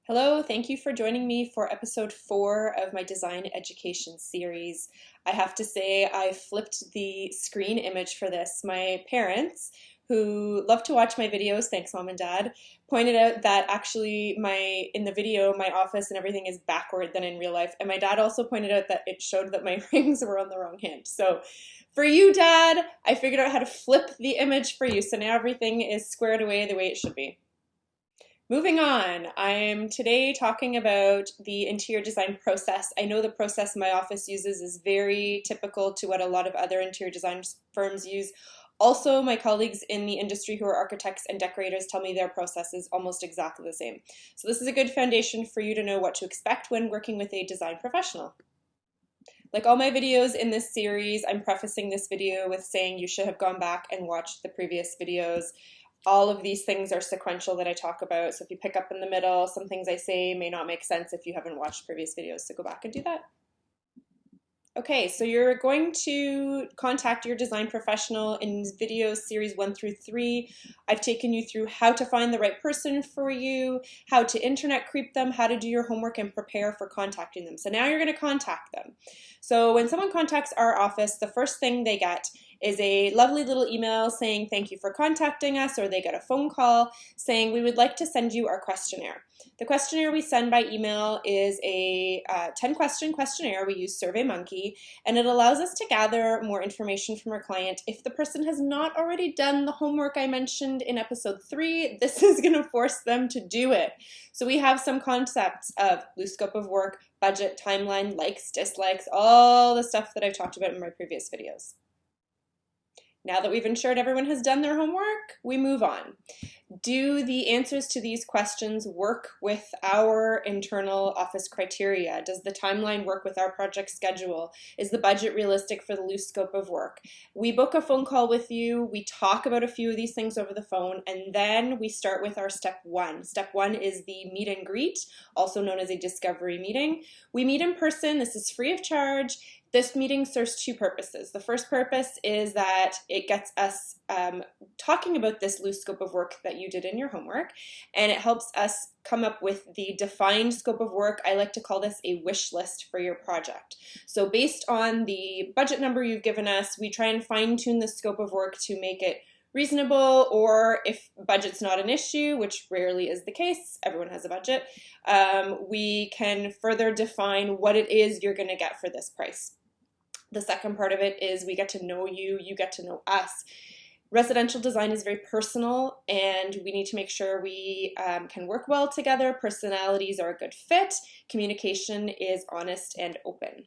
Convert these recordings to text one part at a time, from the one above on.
Hello, thank you for joining me for episode 4 of my design education series. I have to say I flipped the screen image for this. My parents, who love to watch my videos, thanks mom and dad, pointed out that actually in the video my office and everything is backward than in real life. And my dad also pointed out that it showed that my rings were on the wrong hand. So for you, Dad, I figured out how to flip the image for you. So now everything is squared away the way it should be. Moving on, I'm today talking about the interior design process. I know the process my office uses is very typical to what a lot of other interior design firms use. Also, my colleagues in the industry who are architects and decorators tell me their process is almost exactly the same. So this is a good foundation for you to know what to expect when working with a design professional. Like all my videos in this series, I'm prefacing this video with saying you should have gone back and watched the previous videos. All of these things are sequential that I talk about. So if you pick up in the middle, some things I say may not make sense if you haven't watched previous videos. So go back and do that. Okay, so you're going to contact your design professional in videos series 1 through 3. I've taken you through how to find the right person for you, how to internet creep them, how to do your homework and prepare for contacting them. So now you're going to contact them. So when someone contacts our office, the first thing they get is a lovely little email saying thank you for contacting us, or they get a phone call saying we would like to send you our questionnaire. The questionnaire we send by email is a 10-question questionnaire. We use SurveyMonkey, and it allows us to gather more information from our client. If the person has not already done the homework I mentioned in episode 3, this is going to force them to do it. So we have some concepts of loose scope of work, budget, timeline, likes, dislikes, all the stuff that I've talked about in my previous videos. Now that we've ensured everyone has done their homework, we move on. Do the answers to these questions work with our internal office criteria? Does the timeline work with our project schedule? Is the budget realistic for the loose scope of work? We book a phone call with you, we talk about a few of these things over the phone, and then we start with our step 1. Step 1 is the meet and greet, also known as a discovery meeting. We meet in person, this is free of charge. This meeting serves 2 purposes. The first purpose is that it gets us talking about this loose scope of work that you did in your homework, and it helps us come up with the defined scope of work. I like to call this a wish list for your project. So based on the budget number you've given us, we try and fine-tune the scope of work to make it reasonable, or if budget's not an issue, which rarely is the case, everyone has a budget, we can further define what it is you're going to get for this price. The second part of it is we get to know you, you get to know us. Residential design is very personal, and we need to make sure we can work well together. Personalities are a good fit. Communication is honest and open.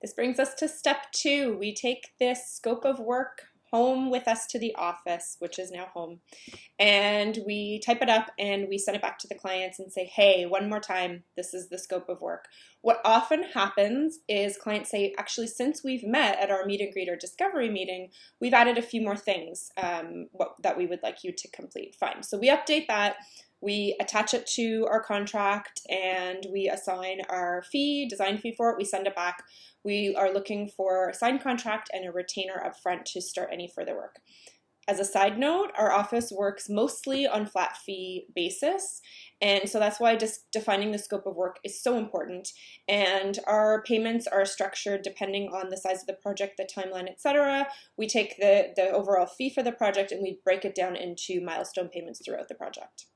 This brings us to step 2. We take this scope of work home with us to the office, which is now home, and we type it up and we send it back to the clients and say, hey, one more time, this is the scope of work. What often happens is clients say, actually, since we've met at our meet and greet or discovery meeting, we've added a few more things that we would like you to complete. Fine. So we update that. We attach it to our contract and we assign our fee, design fee for it. We send it back. We are looking for a signed contract and a retainer up front to start any further work. As a side note, our office works mostly on flat fee basis, and so that's why just defining the scope of work is so important. And our payments are structured depending on the size of the project, the timeline, etc. We take the overall fee for the project and we break it down into milestone payments throughout the project.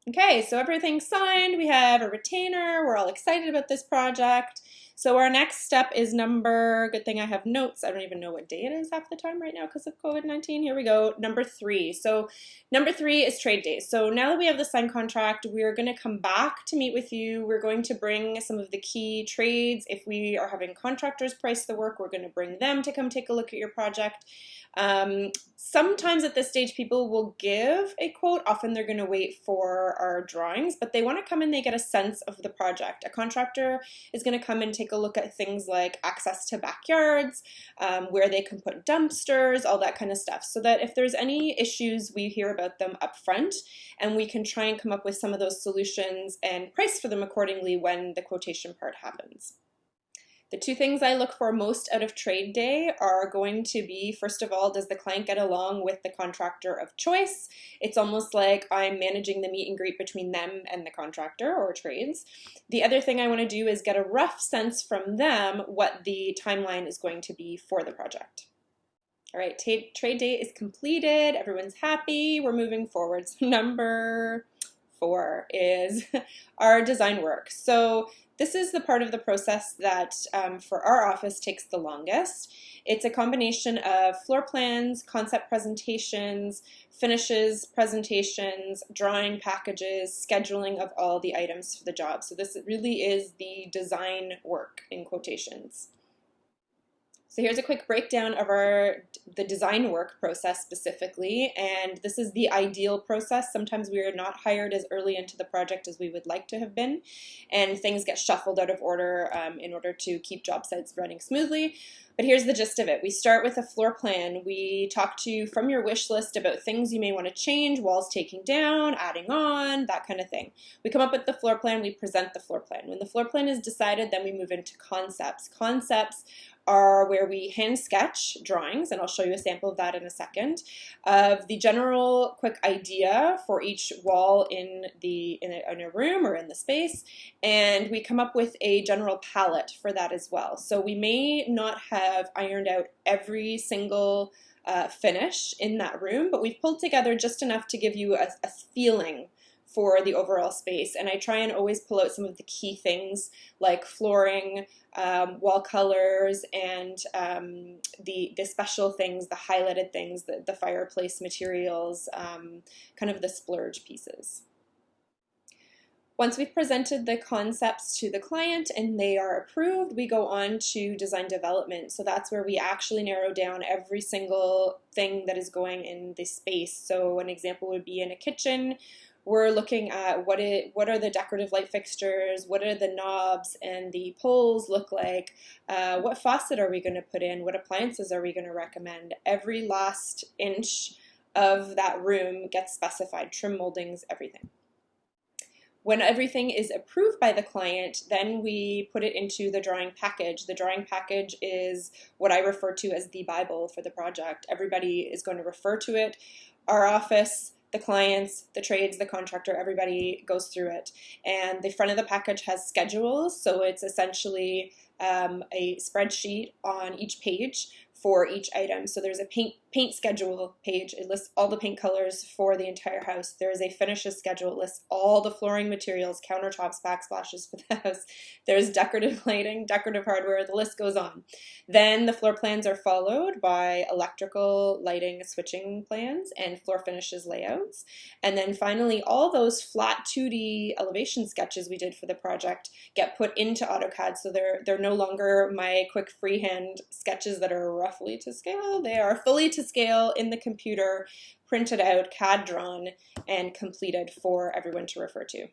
Okay, so everything's signed, we have a retainer, we're all excited about this project. So our next step is good thing I have notes, I don't even know what day it is half the time right now because of COVID-19. Here we go, number 3. So number 3 is trade days. So now that we have the signed contract, we're going to come back to meet with you. We're going to bring some of the key trades. If we are having contractors price the work, we're going to bring them to come take a look at your project. Sometimes at this stage people will give a quote. Often they're going to wait for our drawings, but they want to come and they get a sense of the project. A contractor is going to come and take a look at things like access to backyards, where they can put dumpsters, all that kind of stuff, so that if there's any issues, we hear about them up front and we can try and come up with some of those solutions and price for them accordingly when the quotation part happens. The two things I look for most out of trade day are going to be, first of all, does the client get along with the contractor of choice? It's almost like I'm managing the meet and greet between them and the contractor or trades. The other thing I want to do is get a rough sense from them what the timeline is going to be for the project. All right, trade day is completed. Everyone's happy. We're moving forward. So number 4 is our design work. So this is the part of the process that for our office takes the longest. It's a combination of floor plans, concept presentations, finishes, presentations, drawing packages, scheduling of all the items for the job. So this really is the design work in quotations. So here's a quick breakdown of the design work process specifically, and this is the ideal process. Sometimes we are not hired as early into the project as we would like to have been, and things get shuffled out of order in order to keep job sites running smoothly. But here's the gist of it. We start with a floor plan. We talk to you from your wish list about things you may want to change, walls taking down, adding on, that kind of thing. We come up with the floor plan, we present the floor plan. When the floor plan is decided, then we move into concepts. Concepts are where we hand sketch drawings, and I'll show you a sample of that in a second, of the general quick idea for each wall in a room or in the space, and we come up with a general palette for that as well. So we may not have ironed out every single finish in that room, but we've pulled together just enough to give you a feeling for the overall space. And I try and always pull out some of the key things like flooring, wall colors, and the special things, the highlighted things, the fireplace materials, kind of the splurge pieces. Once we've presented the concepts to the client and they are approved, we go on to design development. So that's where we actually narrow down every single thing that is going in the space. So an example would be in a kitchen. We're looking at what are the decorative light fixtures, what are the knobs and the poles look like, what faucet are we going to put in, what appliances are we going to recommend. Every last inch of that room gets specified, trim moldings, everything. When everything is approved by the client, then we put it into the drawing package. The drawing package is what I refer to as the Bible for the project. Everybody is going to refer to it. Our office, the clients, the trades, the contractor, everybody goes through it. And the front of the package has schedules, so it's essentially a spreadsheet on each page for each item. So there's a paint schedule page. It lists all the paint colors for the entire house. There's a finishes schedule. It lists all the flooring materials, countertops, backsplashes for the house. There's decorative lighting, decorative hardware, the list goes on. Then the floor plans are followed by electrical, lighting, switching plans, and floor finishes layouts. And then finally, all those flat 2D elevation sketches we did for the project get put into AutoCAD. So they're no longer my quick freehand sketches that are roughly to scale. They are fully to scale in the computer, printed out, CAD drawn, and completed for everyone to refer to.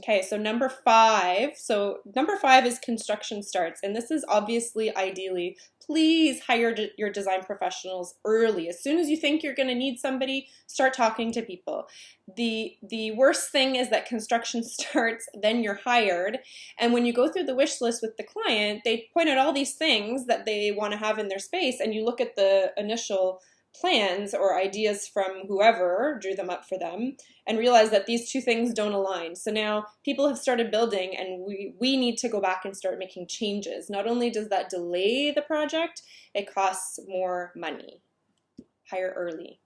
Okay, so number 5. So number 5 is construction starts, and this is obviously ideally, please hire your design professionals early. As soon as you think you're going to need somebody, start talking to people. The worst thing is that construction starts, then you're hired, and when you go through the wish list with the client, they point out all these things that they want to have in their space, and you look at the initial plans or ideas from whoever drew them up for them and realize that these two things don't align. So now people have started building and we need to go back and start making changes. Not only does that delay the project, it costs more money. Hire early.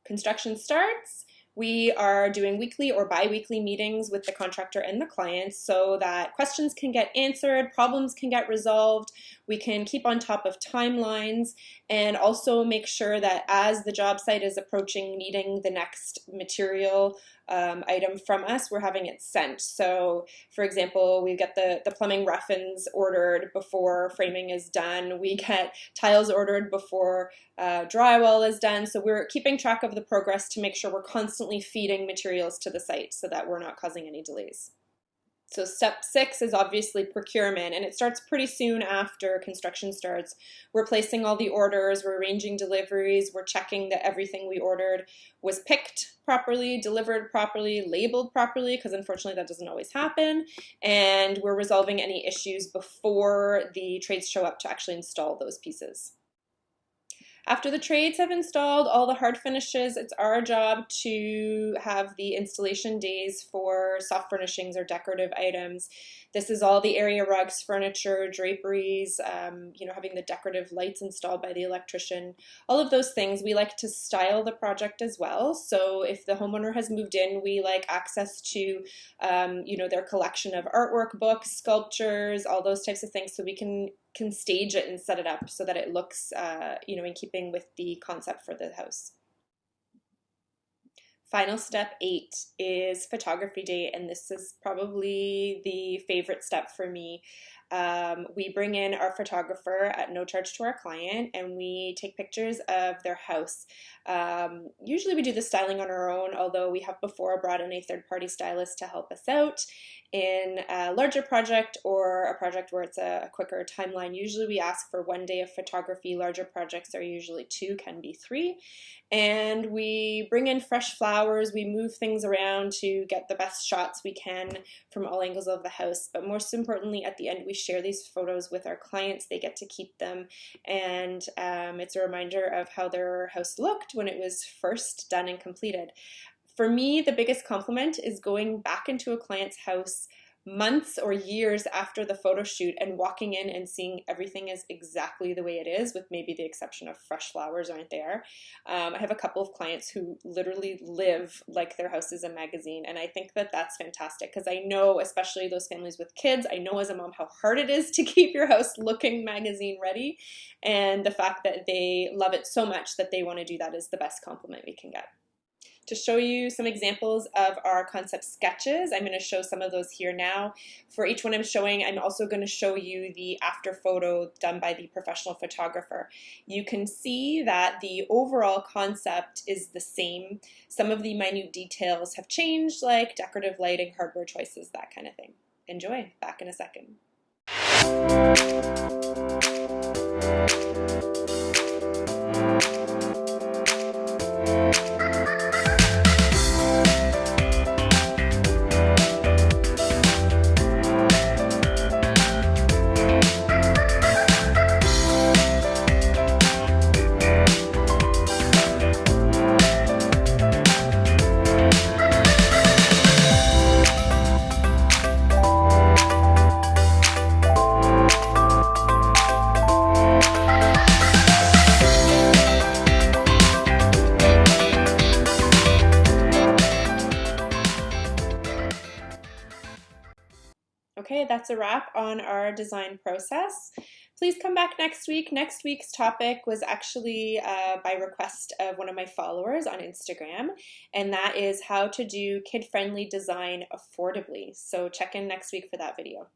Construction starts. We are doing weekly or bi-weekly meetings with the contractor and the clients so that questions can get answered, problems can get resolved, we can keep on top of timelines, and also make sure that as the job site is approaching needing the next material item from us, we're having it sent. So for example, we get the plumbing rough-ins ordered before framing is done. We get tiles ordered before drywall is done. So we're keeping track of the progress to make sure we're constantly feeding materials to the site so that we're not causing any delays. So step 6 is obviously procurement, and it starts pretty soon after construction starts. We're placing all the orders, we're arranging deliveries, we're checking that everything we ordered was picked properly, delivered properly, labeled properly, because unfortunately that doesn't always happen, and we're resolving any issues before the trades show up to actually install those pieces. After the trades have installed all the hard finishes, it's our job to have the installation days for soft furnishings or decorative items. This is all the area rugs, furniture, draperies, having the decorative lights installed by the electrician, all of those things. We like to style the project as well. So if the homeowner has moved in, we like access to, their collection of artwork, books, sculptures, all those types of things, so we can stage it and set it up so that it looks, in keeping with the concept for the house. Final step 8 is photography day, and this is probably the favorite step for me. We bring in our photographer at no charge to our client, and we take pictures of their house. Usually we do the styling on our own, although we have before brought in a third-party stylist to help us out. In a larger project or a project where it's a quicker timeline, usually we ask for 1 day of photography. Larger projects are usually 2, can be 3. And we bring in fresh flowers, we move things around to get the best shots we can from all angles of the house. But most importantly, at the end, we share these photos with our clients. They get to keep them, and it's a reminder of how their house looked when it was first done and completed. For me, the biggest compliment is going back into a client's house months or years after the photo shoot and walking in and seeing everything is exactly the way it is, with maybe the exception of fresh flowers aren't there. I have a couple of clients who literally live like their house is a magazine, and I think that that's fantastic, because I know, especially those families with kids, I know as a mom how hard it is to keep your house looking magazine ready, and the fact that they love it so much that they want to do that is the best compliment we can get. To show you some examples of our concept sketches, I'm going to show some of those here now. For each one I'm showing, I'm also going to show you the after photo done by the professional photographer. You can see that the overall concept is the same. Some of the minute details have changed, like decorative lighting, hardware choices, that kind of thing. Enjoy. Back in a second. Okay, that's a wrap on our design process. Please come back next week. Next week's topic was actually by request of one of my followers on Instagram, and that is how to do kid-friendly design affordably. So check in next week for that video.